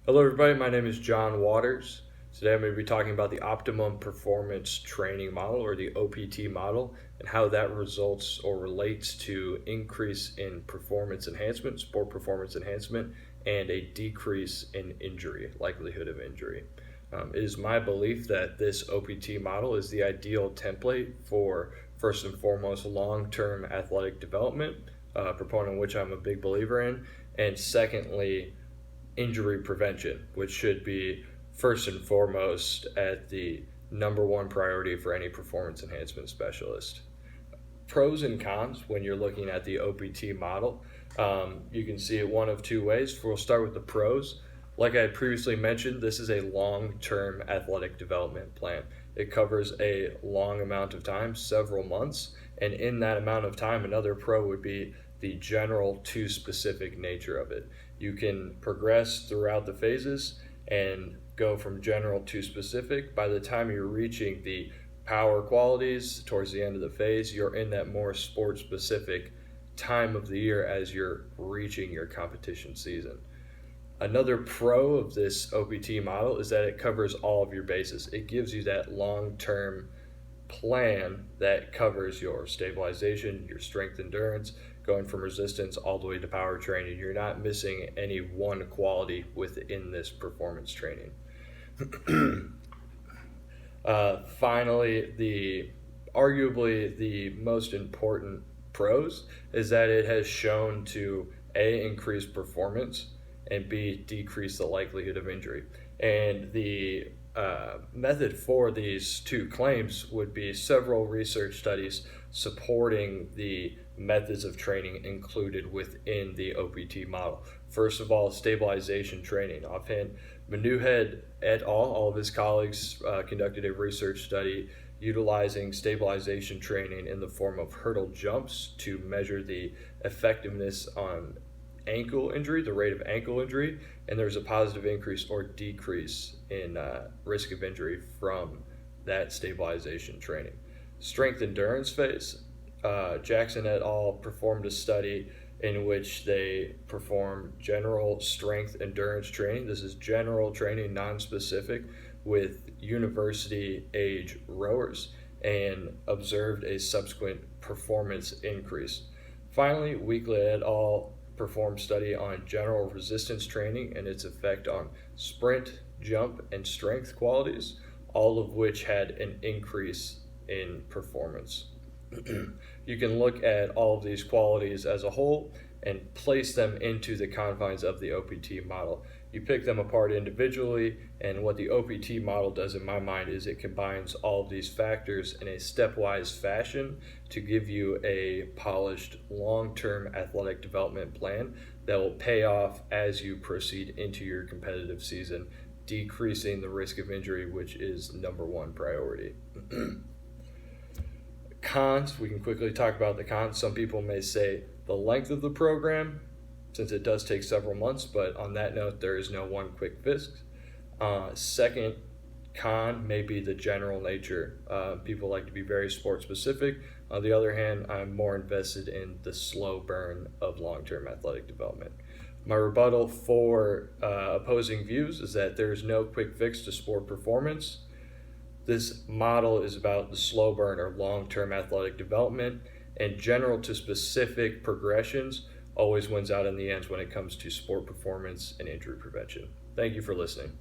Hello, everybody. My name is John Waters. Today I'm going to be talking about the Optimum Performance Training Model, or the OPT model, and how that results or relates to increase in performance enhancement, sport performance enhancement, and a decrease in injury, likelihood of injury. It is my belief that this OPT model is the ideal template for, first and foremost, long-term athletic development, proponent of which I'm a big believer in, and secondly, injury prevention, which should be first and foremost at the number one priority for any performance enhancement specialist. Pros and cons when you're looking at the OPT model. You can see it one of two ways. We'll start with the pros. Like I had previously mentioned, this is a long-term athletic development plan. It covers a long amount of time, several months, and in that amount of time, another pro would be the general to specific nature of it. You can progress throughout the phases and go from general to specific. By the time you're reaching the power qualities towards the end of the phase, you're in that more sport specific time of the year as you're reaching your competition season. Another pro of this OPT model is that it covers all of your bases. It gives you that long-term plan that covers your stabilization, your strength endurance, going from resistance all the way to power training. You're not missing any one quality within this performance training. Finally, arguably the most important pros is that it has shown to A, increase performance, and B, decrease the likelihood of injury. And the method for these two claims would be several research studies supporting the methods of training included within the OPT model. First of all, stabilization training. Offhand, Menuhed et al., all of his colleagues, conducted a research study utilizing stabilization training in the form of hurdle jumps to measure the effectiveness on ankle injury, the rate of ankle injury, and there's a positive increase or decrease in risk of injury from that stabilization training. Strength endurance phase. Jackson et al. Performed a study in which they performed general strength endurance training. This is general training, non-specific, with university age rowers, and observed a subsequent performance increase. Finally, Weekly et al. Performed study on general resistance training and its effect on sprint, jump, and strength qualities, all of which had an increase in performance. You can look at all of these qualities as a whole and place them into the confines of the OPT model. You pick them apart individually, and what the OPT model does in my mind is it combines all of these factors in a stepwise fashion to give you a polished long-term athletic development plan that will pay off as you proceed into your competitive season, decreasing the risk of injury, which is number one priority. Cons, we can quickly talk about the cons. Some people may say the length of the program, since it does take several months, but on that note, there is no one quick fix. Second con may be the general nature. People like to be very sport specific. On the other hand, I'm more invested in the slow burn of long-term athletic development. My rebuttal for opposing views is that there is no quick fix to sport performance. This model is about the slow burn or long-term athletic development, and general to specific progressions always wins out in the end when it comes to sport performance and injury prevention. Thank you for listening.